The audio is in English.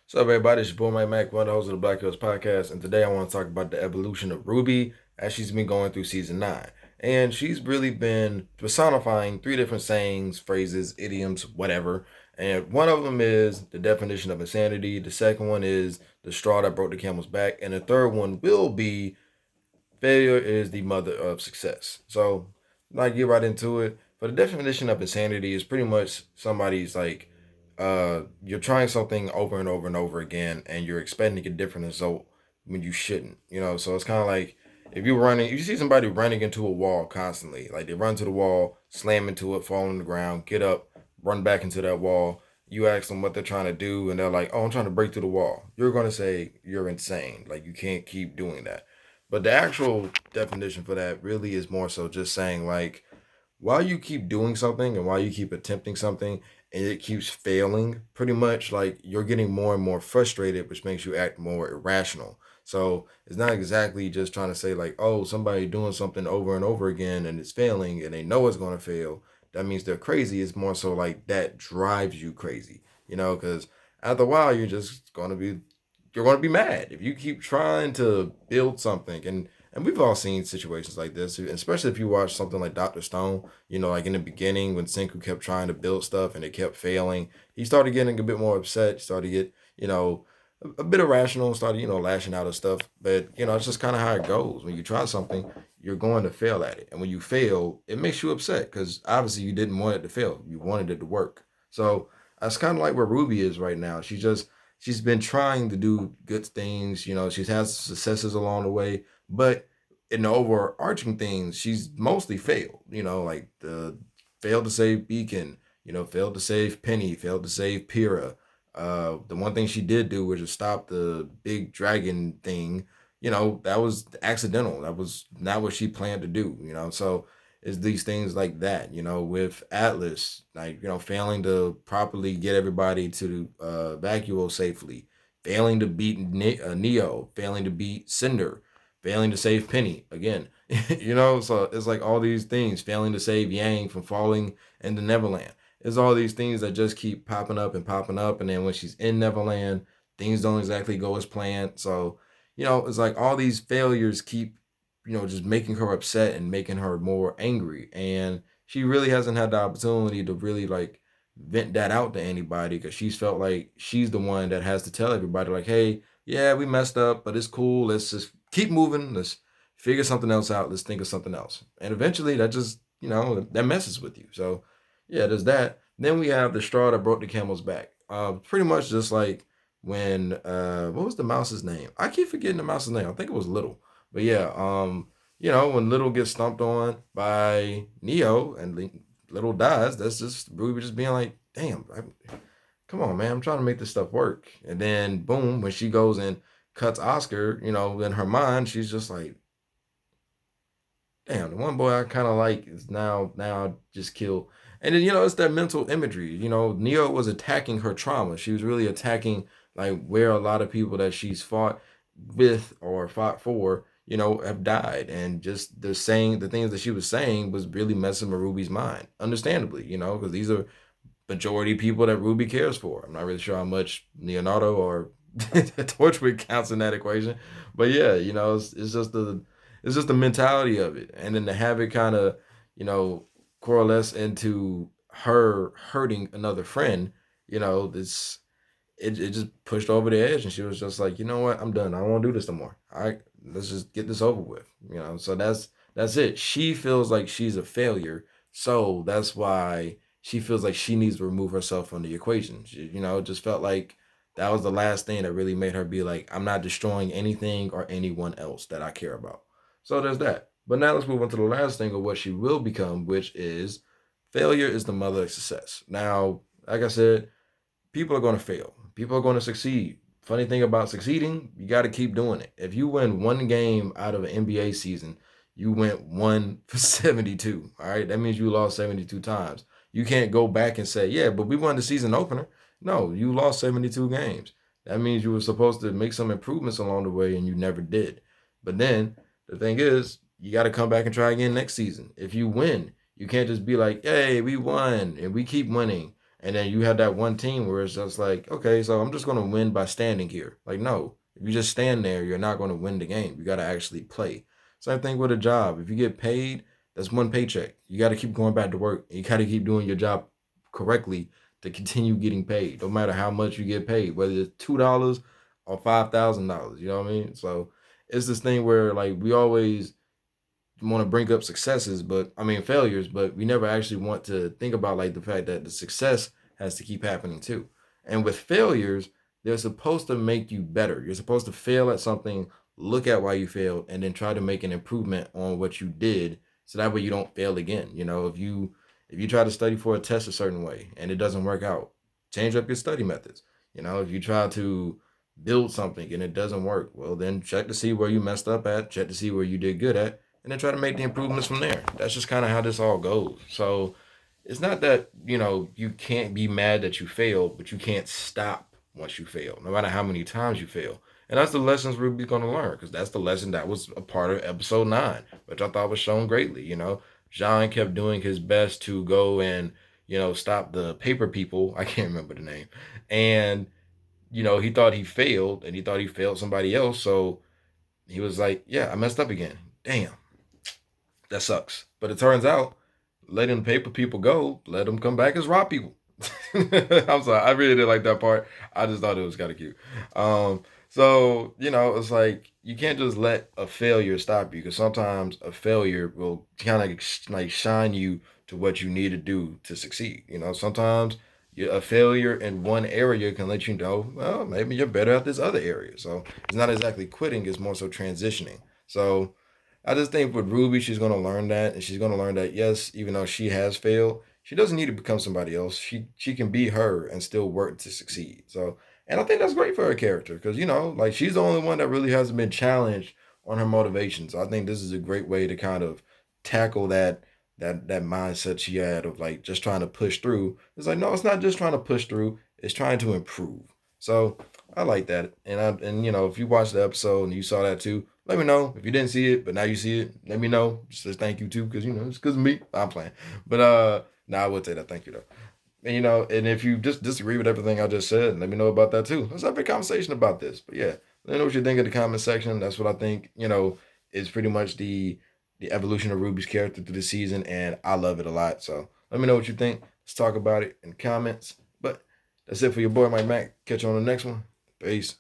What's up, everybody? It's your boy Mike Mack, one of the hosts of the Black Hills Podcast, and today I want to talk about the evolution of Ruby as she's been going through season 9. And she's really been personifying three different sayings, phrases, idioms, whatever. And one of them is the definition of insanity, the second one is the straw that broke the camel's back, and the third one will be failure is the mother of success. So, like, get right into it. For the definition of insanity is pretty much somebody's like, you're trying something over and over and over again, and you're expecting a different result when you shouldn't. So it's kind of like if you're running, you see somebody running into a wall constantly, like they run to the wall, slam into it, fall on the ground, get up, run back into that wall. You ask them what they're trying to do, and they're like, "Oh, I'm trying to break through the wall." You're gonna say you're insane. Like you can't keep doing that. But the actual definition for that really is more so just saying like while you keep doing something and while you keep attempting something and it keeps failing, pretty much like you're getting more and more frustrated, which makes you act more irrational. So it's not exactly just trying to say like, oh, somebody doing something over and over again and it's failing and they know it's going to fail. That means they're crazy. It's more so like that drives you crazy, because after a while you're going to be mad if you keep trying to build something. And we've all seen situations like this, especially if you watch something like Dr. Stone, like in the beginning when Senku kept trying to build stuff and it kept failing, he started getting a bit more upset, started to get, a bit irrational, and started, lashing out at stuff. But, it's just kind of how it goes. When you try something, you're going to fail at it. And when you fail, it makes you upset because obviously you didn't want it to fail. You wanted it to work. So that's kind of like where Ruby is right now. She's been trying to do good things. She's had successes along the way, but in the overarching things, she's mostly failed. Like the failed to save Beacon. Failed to save Penny. Failed to save Pyrrha. The one thing she did do was to stop the big dragon thing. That was accidental. That was not what she planned to do. So it's these things like that. With Atlas, like failing to properly get everybody to Vacuo safely, failing to beat Neo, failing to beat Cinder, failing to save Penny again. So it's like all these things, failing to save Yang from falling into Neverland. It's all these things that just keep popping up and popping up, and then when she's in Neverland, things don't exactly go as planned. So, it's like all these failures keep, just making her upset and making her more angry. And she really hasn't had the opportunity to really like vent that out to anybody because she's felt like she's the one that has to tell everybody, like, hey, yeah, we messed up, but it's cool. Let's just keep moving. Let's figure something else out. Let's think of something else. And eventually that just, that messes with you. So, yeah, there's that. Then we have the straw that broke the camel's back. Pretty much just like when, what was the mouse's name? I keep forgetting the mouse's name. I think it was Little. But yeah, when Little gets stomped on by Neo and Little dies, that's just Ruby just being like, damn, come on, man, I'm trying to make this stuff work. And then boom, when she goes and cuts Oscar, in her mind, she's just like, damn, the one boy I kind of like is now just killed. And then it's that mental imagery. Neo was attacking her trauma. She was really attacking like where a lot of people that she's fought with or fought for, have died. And just the things that she was saying was really messing with Ruby's mind. Understandably, because these are majority people that Ruby cares for. I'm not really sure how much Leonardo or Torchwick counts in that equation, but yeah, it's just the mentality of it, and then to have it kind of you know coalesce into her hurting another friend. This it just pushed over the edge, and she was just like, you know what, I'm done. I don't want to do this no more. All right, let's just get this over with. So that's it. She feels like she's a failure, so that's why she feels like she needs to remove herself from the equation. It just felt like that was the last thing that really made her be like, I'm not destroying anything or anyone else that I care about. So there's that. But now let's move on to the last thing of what she will become, which is failure is the mother of success. Now, like I said, people are going to fail. People are going to succeed. Funny thing about succeeding, you got to keep doing it. If you win one game out of an NBA season, you went 1 for 72. All right. That means you lost 72 times. You can't go back and say, yeah, but we won the season opener. No, you lost 72 games. That means you were supposed to make some improvements along the way and you never did. But then the thing is, you got to come back and try again next season. If you win, you can't just be like, hey, we won and we keep winning And then you have that one team where it's just like, okay, so I'm just going to win by standing here. Like, no, if you just stand there, you're not going to win the game. You got to actually play. Same thing with a job. If you get paid, that's one paycheck. You got to keep going back to work. You got to keep doing your job correctly to continue getting paid, no matter how much you get paid, whether it's $2 or $5,000. You know what I mean? So it's this thing where like we always want to bring up successes, but I mean failures, but we never actually want to think about like the fact that the success has to keep happening too. And with failures, they're supposed to make you better. You're supposed to fail at something, look at why you failed, and then try to make an improvement on what you did, so that way you don't fail again. You know, if you try to study for a test a certain way and it doesn't work out, change up your study methods. You know, if you try to build something and it doesn't work, well then check to see where you messed up at, check to see where you did good at, and then try to make the improvements from there. That's just kind of how this all goes. So it's not that, you can't be mad that you failed, but you can't stop once you fail, no matter how many times you fail. And that's the lessons Ruby's going to learn, because that's the lesson that was a part of episode 9, which I thought was shown greatly. Jean kept doing his best to go and, stop the paper people. I can't remember the name. And, he thought he failed and he thought he failed somebody else. So he was like, yeah, I messed up again. Damn, that sucks. But it turns out letting paper people go, let them come back as raw people. I'm sorry, I really did like that part. I just thought it was kind of cute. So it's like you can't just let a failure stop you, because sometimes a failure will kind of like shine you to what you need to do to succeed. Sometimes a failure in one area can let you know, well, maybe you're better at this other area. So it's not exactly quitting; it's more so transitioning. So I just think with Ruby, she's going to learn that, and she's going to learn that yes, even though she has failed, she doesn't need to become somebody else. She can be her and still work to succeed. So, and I think that's great for her character, because like she's the only one that really hasn't been challenged on her motivation. So I think this is a great way to kind of tackle that mindset she had of like just trying to push through. It's like, no, it's not just trying to push through; it's trying to improve. So I like that, and if you watched the episode and you saw that too, let me know. If you didn't see it, but now you see it, let me know. Just say thank you too, because it's because of me. I'm playing, but now I would say that thank you though. And if you just disagree with everything I just said, let me know about that too. Let's have a conversation about this. But yeah, let me know what you think in the comment section. That's what I think. Is pretty much the evolution of Ruby's character through the season, and I love it a lot. So let me know what you think. Let's talk about it in the comments. But that's it for your boy Mike Mac. Catch you on the next one. Peace.